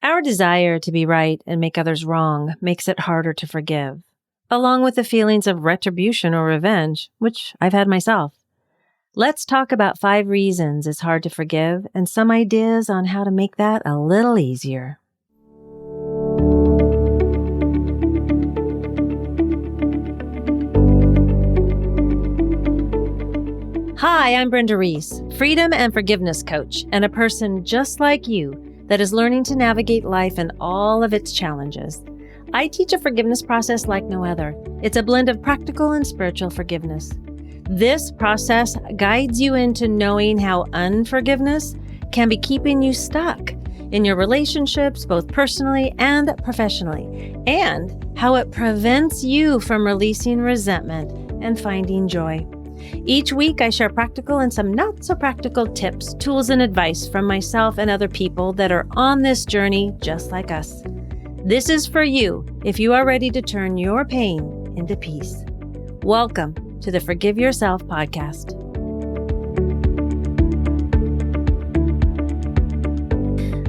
Our desire to be right and make others wrong makes it harder to forgive, along with the feelings of retribution or revenge, which I've had myself. Let's talk about 5 reasons it's hard to forgive and some ideas on how to make that a little easier. Hi, I'm Brenda Reese, freedom and forgiveness coach, and a person just like you that is learning to navigate life and all of its challenges. I teach a forgiveness process like no other. It's a blend of practical and spiritual forgiveness. This process guides you into knowing how unforgiveness can be keeping you stuck in your relationships, both personally and professionally, and how it prevents you from releasing resentment and finding joy. Each week, I share practical and some not-so-practical tips, tools, and advice from myself and other people that are on this journey just like us. This is for you if you are ready to turn your pain into peace. Welcome to the Forgive Yourself podcast.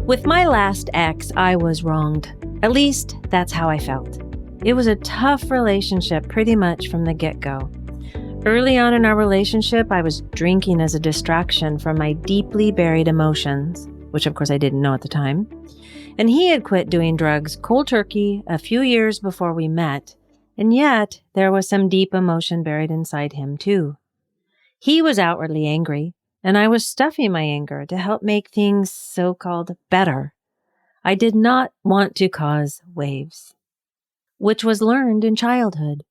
With my last ex, I was wronged. At least, that's how I felt. It was a tough relationship pretty much from the get-go. Early on in our relationship, I was drinking as a distraction from my deeply buried emotions, which of course I didn't know at the time. And he had quit doing drugs cold turkey a few years before we met, and yet there was some deep emotion buried inside him too. He was outwardly angry, and I was stuffing my anger to help make things so-called better. I did not want to cause waves, which was learned in childhood.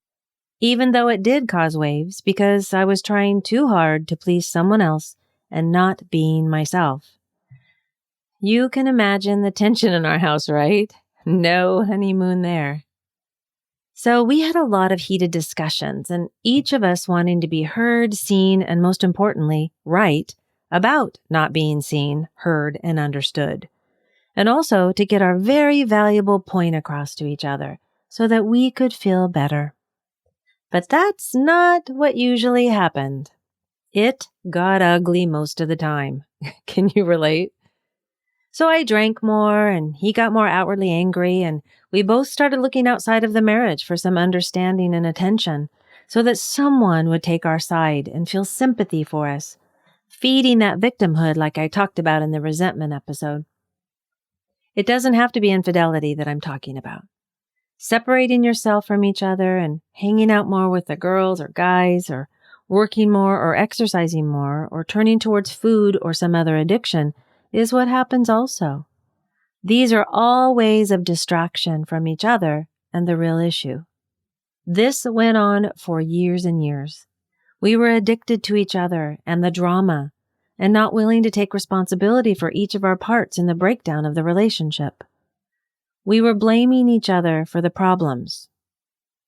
Even though it did cause waves because I was trying too hard to please someone else and not being myself. You can imagine the tension in our house, right? No honeymoon there. So we had a lot of heated discussions, and each of us wanting to be heard, seen, and most importantly, right about not being seen, heard, and understood. And also to get our very valuable point across to each other so that we could feel better. But that's not what usually happened. It got ugly most of the time. Can you relate? So I drank more and he got more outwardly angry, and we both started looking outside of the marriage for some understanding and attention so that someone would take our side and feel sympathy for us, feeding that victimhood like I talked about in the resentment episode. It doesn't have to be infidelity that I'm talking about. Separating yourself from each other and hanging out more with the girls or guys, or working more or exercising more, or turning towards food or some other addiction is what happens also. These are all ways of distraction from each other and the real issue. This went on for years and years. We were addicted to each other and the drama, and not willing to take responsibility for each of our parts in the breakdown of the relationship. We were blaming each other for the problems,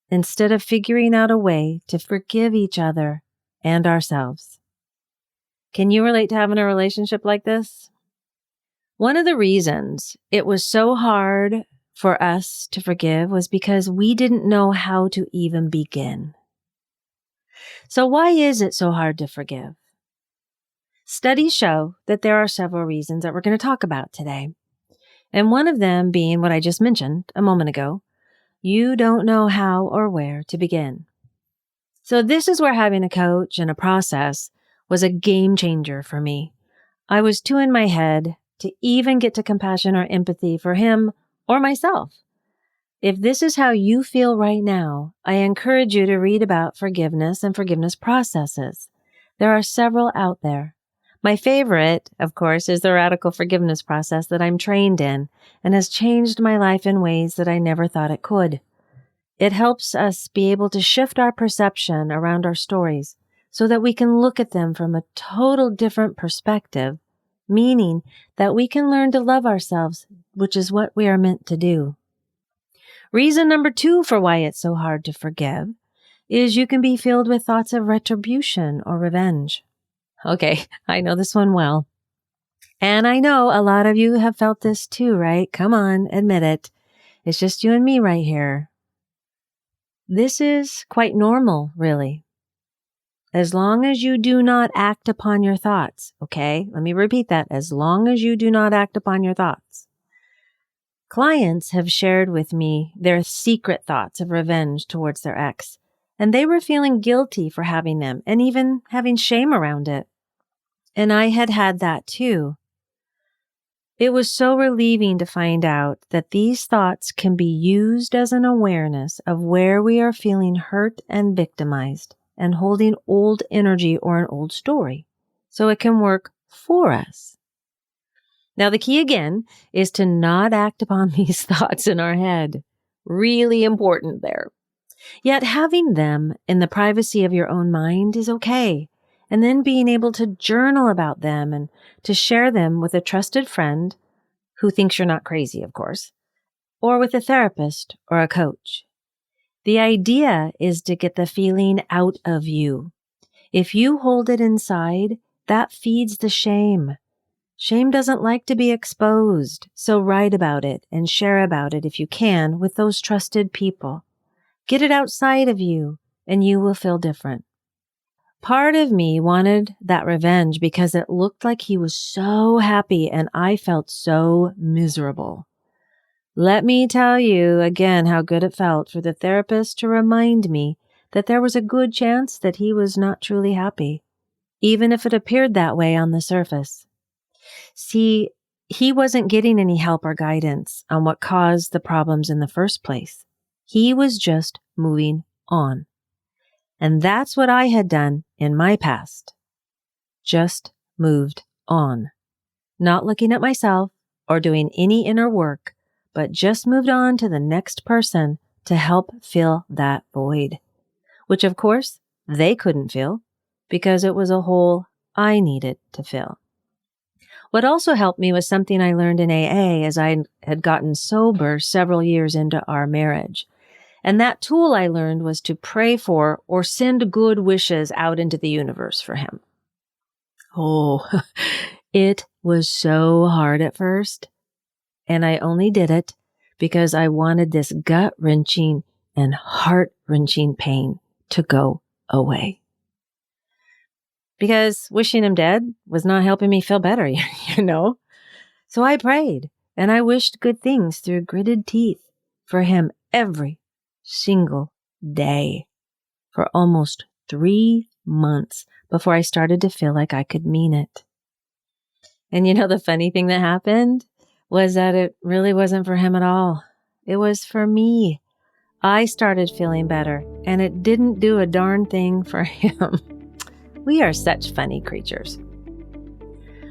instead of figuring out a way to forgive each other and ourselves. Can you relate to having a relationship like this? One of the reasons it was so hard for us to forgive was because we didn't know how to even begin. So why is it so hard to forgive? Studies show that there are several reasons that we're going to talk about today. And one of them being what I just mentioned a moment ago, you don't know how or where to begin. So this is where having a coach and a process was a game changer for me. I was too in my head to even get to compassion or empathy for him or myself. If this is how you feel right now, I encourage you to read about forgiveness and forgiveness processes. There are several out there. My favorite, of course, is the radical forgiveness process that I'm trained in and has changed my life in ways that I never thought it could. It helps us be able to shift our perception around our stories so that we can look at them from a total different perspective, meaning that we can learn to love ourselves, which is what we are meant to do. Reason number 2 for why it's so hard to forgive is you can be filled with thoughts of retribution or revenge. Okay, I know this one well. And I know a lot of you have felt this too, right? Come on, admit it. It's just you and me right here. This is quite normal, really. As long as you do not act upon your thoughts, okay? Let me repeat that. As long as you do not act upon your thoughts. Clients have shared with me their secret thoughts of revenge towards their ex, and they were feeling guilty for having them and even having shame around it. And I had that too. It was so relieving to find out that these thoughts can be used as an awareness of where we are feeling hurt and victimized and holding old energy or an old story, so it can work for us. Now, the key again is to not act upon these thoughts in our head. Really important there. Yet having them in the privacy of your own mind is okay. And then being able to journal about them and to share them with a trusted friend who thinks you're not crazy, of course, or with a therapist or a coach. The idea is to get the feeling out of you. If you hold it inside, that feeds the shame. Shame doesn't like to be exposed, so write about it and share about it if you can with those trusted people. Get it outside of you, and you will feel different. Part of me wanted that revenge because it looked like he was so happy and I felt so miserable. Let me tell you again how good it felt for the therapist to remind me that there was a good chance that he was not truly happy, even if it appeared that way on the surface. See, he wasn't getting any help or guidance on what caused the problems in the first place. He was just moving on. And that's what I had done in my past. Just moved on. Not looking at myself or doing any inner work, but just moved on to the next person to help fill that void, which of course they couldn't fill because it was a hole I needed to fill. What also helped me was something I learned in AA as I had gotten sober several years into our marriage. And that tool I learned was to pray for or send good wishes out into the universe for him. Oh, it was so hard at first. And I only did it because I wanted this gut-wrenching and heart-wrenching pain to go away. Because wishing him dead was not helping me feel better, you know? So I prayed and I wished good things through gritted teeth for him every single day for almost 3 months before I started to feel like I could mean it. And you know, the funny thing that happened was that it really wasn't for him at all. It was for me. I started feeling better, and it didn't do a darn thing for him. We are such funny creatures.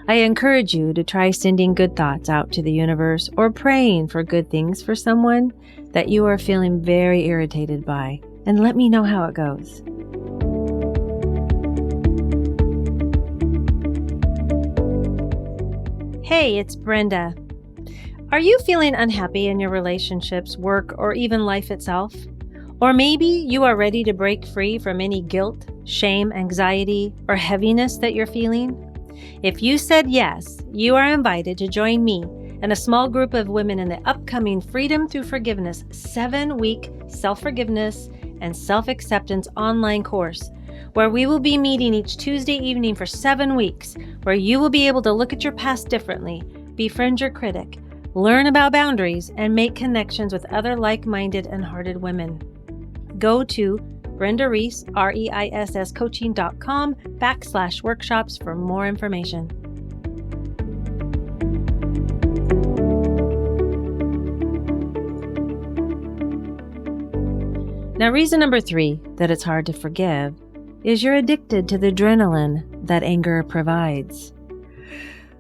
I encourage you to try sending good thoughts out to the universe or praying for good things for someone that you are feeling very irritated by, and let me know how it goes. Hey, it's Brenda. Are you feeling unhappy in your relationships, work, or even life itself? Or maybe you are ready to break free from any guilt, shame, anxiety, or heaviness that you're feeling? If you said yes, you are invited to join me and a small group of women in the upcoming Freedom Through Forgiveness 7-week self-forgiveness and self-acceptance online course, where we will be meeting each Tuesday evening for 7 weeks, where you will be able to look at your past differently, befriend your critic, learn about boundaries, and make connections with other like-minded and hearted women. Go to Brenda Reese, REISS coaching.com/workshops for more information. Now, reason number 3 that it's hard to forgive is you're addicted to the adrenaline that anger provides.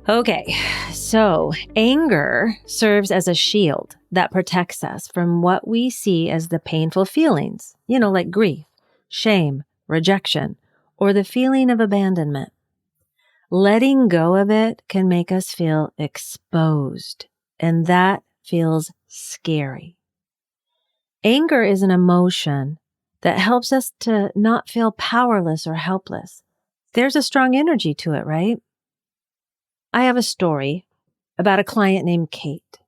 Okay, so anger serves as a shield that protects us from what we see as the painful feelings, like grief, shame, rejection, or the feeling of abandonment. Letting go of it can make us feel exposed, and that feels scary. Anger is an emotion that helps us to not feel powerless or helpless. There's a strong energy to it, right? I have a story about a client named Kate.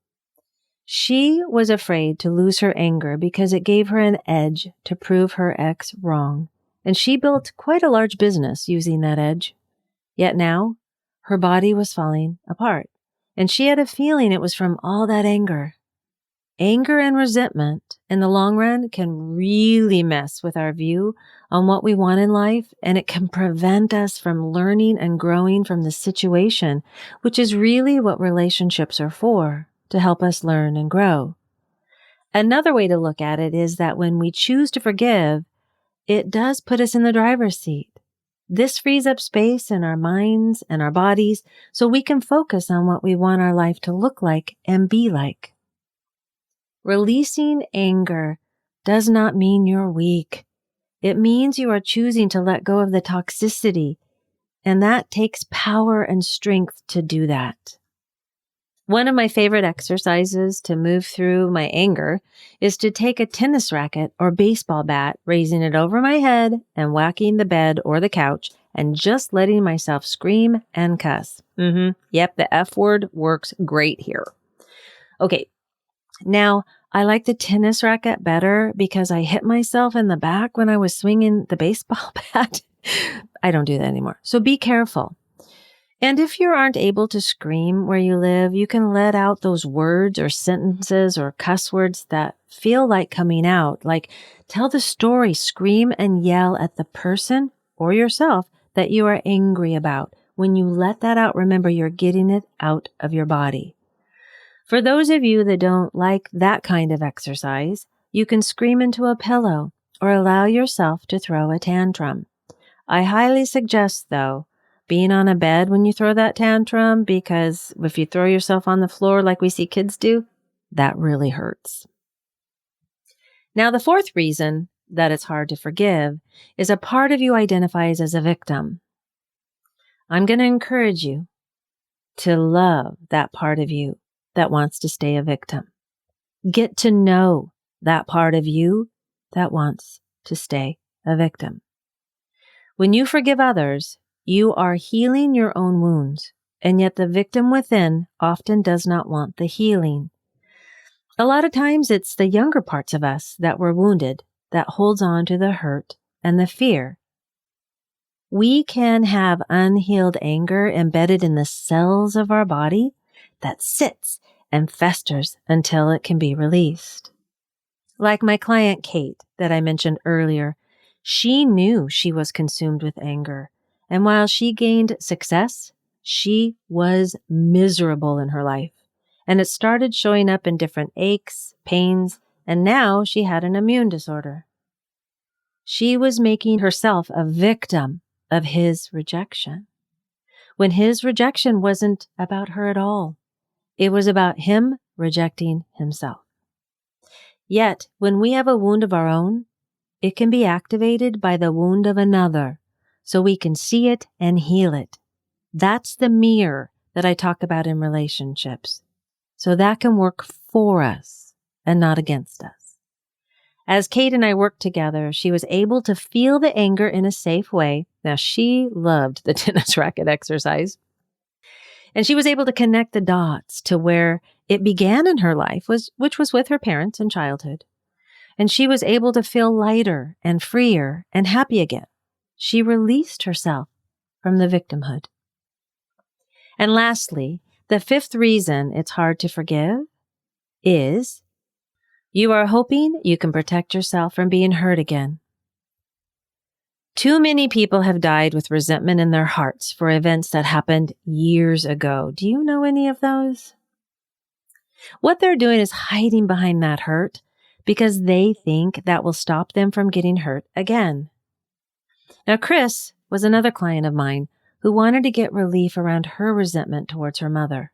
She was afraid to lose her anger because it gave her an edge to prove her ex wrong, and she built quite a large business using that edge. Yet now, her body was falling apart, and she had a feeling it was from all that anger. Anger and resentment in the long run can really mess with our view on what we want in life, and it can prevent us from learning and growing from the situation, which is really what relationships are for, to help us learn and grow. Another way to look at it is that when we choose to forgive, it does put us in the driver's seat. This frees up space in our minds and our bodies so we can focus on what we want our life to look like and be like. Releasing anger does not mean you're weak. It means you are choosing to let go of the toxicity, and that takes power and strength to do that. One of my favorite exercises to move through my anger is to take a tennis racket or baseball bat, raising it over my head and whacking the bed or the couch, and just letting myself scream and cuss. Yep, the F word works great here. Okay. Now, I like the tennis racket better because I hit myself in the back when I was swinging the baseball bat. I don't do that anymore. So be careful. And if you aren't able to scream where you live, you can let out those words or sentences or cuss words that feel like coming out. Like tell the story, scream and yell at the person or yourself that you are angry about. When you let that out, remember you're getting it out of your body. For those of you that don't like that kind of exercise, you can scream into a pillow or allow yourself to throw a tantrum. I highly suggest, though, being on a bed when you throw that tantrum, because if you throw yourself on the floor like we see kids do, that really hurts. Now, the fourth reason that it's hard to forgive is a part of you identifies as a victim. I'm going to encourage you to love that part of you that wants to stay a victim. Get to know that part of you that wants to stay a victim. When you forgive others, you are healing your own wounds, and yet the victim within often does not want the healing. A lot of times it's the younger parts of us that were wounded that holds on to the hurt and the fear. We can have unhealed anger embedded in the cells of our body that sits and festers until it can be released. Like my client Kate that I mentioned earlier, she knew she was consumed with anger, and while she gained success, she was miserable in her life, and it started showing up in different aches, pains, and now she had an immune disorder. She was making herself a victim of his rejection, when his rejection wasn't about her at all. It was about him rejecting himself. Yet, when we have a wound of our own, it can be activated by the wound of another, so we can see it and heal it. That's the mirror that I talk about in relationships. So that can work for us and not against us. As Kate and I worked together, she was able to feel the anger in a safe way. Now, she loved the tennis racket exercise. And she was able to connect the dots to where it began in her life, which was with her parents in childhood. And she was able to feel lighter and freer and happy again. She released herself from the victimhood. And lastly, the fifth reason it's hard to forgive is you are hoping you can protect yourself from being hurt again. Too many people have died with resentment in their hearts for events that happened years ago. Do you know any of those? What they're doing is hiding behind that hurt because they think that will stop them from getting hurt again. Now, Chris was another client of mine who wanted to get relief around her resentment towards her mother.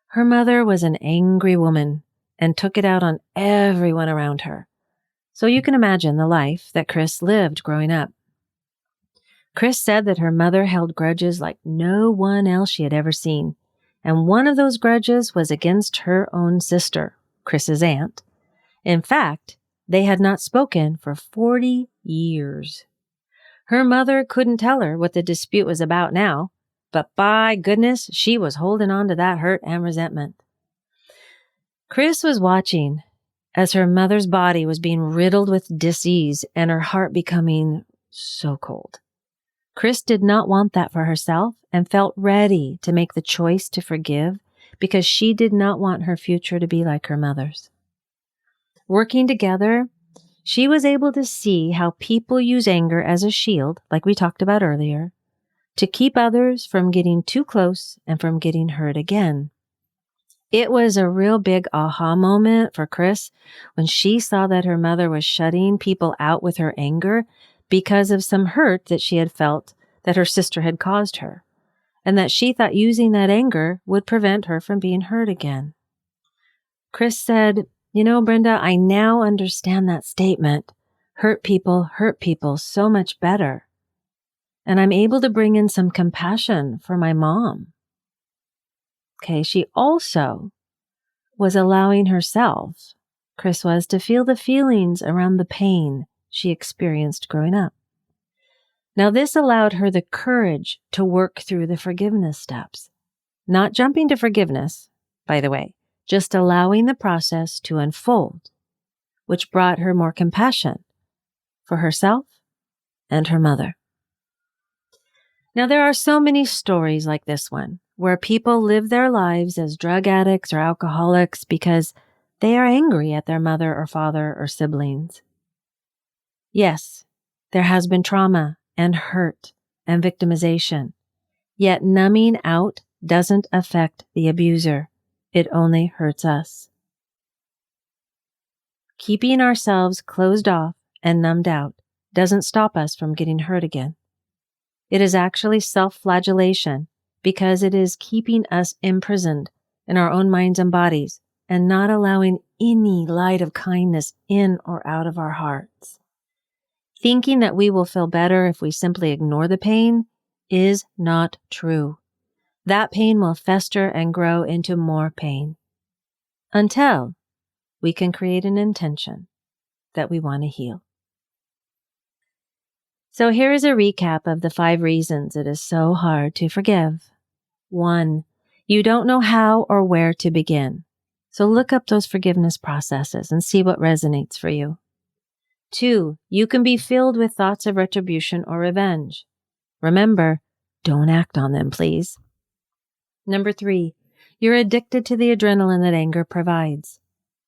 Her mother was an angry woman and took it out on everyone around her. So you can imagine the life that Chris lived growing up. Chris said that her mother held grudges like no one else she had ever seen, and one of those grudges was against her own sister, Chris's aunt. In fact, they had not spoken for 40 years. Her mother couldn't tell her what the dispute was about now, but by goodness, she was holding on to that hurt and resentment. Chris was watching as her mother's body was being riddled with disease and her heart becoming so cold. Chris did not want that for herself and felt ready to make the choice to forgive because she did not want her future to be like her mother's. Working together, she was able to see how people use anger as a shield, like we talked about earlier, to keep others from getting too close and from getting hurt again. It was a real big aha moment for Chris when she saw that her mother was shutting people out with her anger because of some hurt that she had felt that her sister had caused her, and that she thought using that anger would prevent her from being hurt again. Chris said, Brenda, I now understand that statement, hurt people so much better. And I'm able to bring in some compassion for my mom. Okay, she also was allowing herself, Chris was, to feel the feelings around the pain she experienced growing up. Now, this allowed her the courage to work through the forgiveness steps. Not jumping to forgiveness, by the way, just allowing the process to unfold, which brought her more compassion for herself and her mother. Now, there are so many stories like this one, where people live their lives as drug addicts or alcoholics because they are angry at their mother or father or siblings. Yes, there has been trauma and hurt and victimization, yet numbing out doesn't affect the abuser. It only hurts us. Keeping ourselves closed off and numbed out doesn't stop us from getting hurt again. It is actually self-flagellation because it is keeping us imprisoned in our own minds and bodies and not allowing any light of kindness in or out of our hearts. Thinking that we will feel better if we simply ignore the pain is not true. That pain will fester and grow into more pain until we can create an intention that we want to heal. So here is a recap of the 5 reasons it is so hard to forgive. 1, you don't know how or where to begin. So look up those forgiveness processes and see what resonates for you. 2, you can be filled with thoughts of retribution or revenge. Remember, don't act on them, please. 3, you're addicted to the adrenaline that anger provides.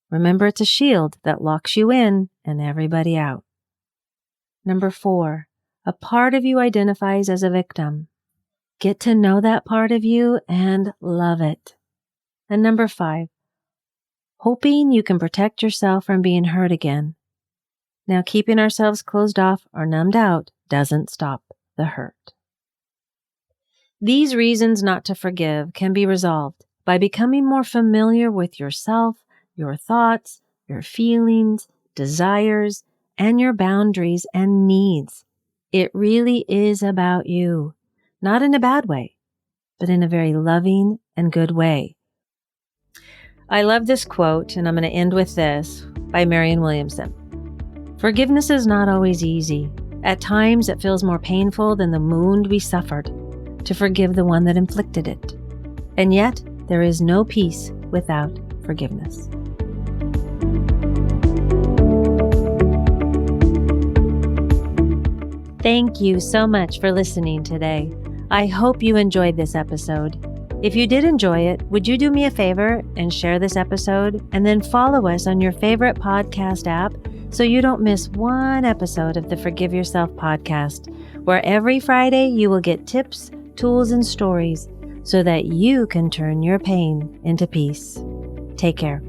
Remember, it's a shield that locks you in and everybody out. 4, a part of you identifies as a victim. Get to know that part of you and love it. And 5, hoping you can protect yourself from being hurt again. Now, keeping ourselves closed off or numbed out doesn't stop the hurt. These reasons not to forgive can be resolved by becoming more familiar with yourself, your thoughts, your feelings, desires, and your boundaries and needs. It really is about you, not in a bad way, but in a very loving and good way. I love this quote, and I'm going to end with this by Marianne Williamson. Forgiveness is not always easy. At times, it feels more painful than the wound we suffered to forgive the one that inflicted it. And yet, there is no peace without forgiveness. Thank you so much for listening today. I hope you enjoyed this episode. If you did enjoy it, would you do me a favor and share this episode and then follow us on your favorite podcast app so you don't miss one episode of the Forgive Yourself podcast, where every Friday you will get tips, tools, and stories so that you can turn your pain into peace. Take care.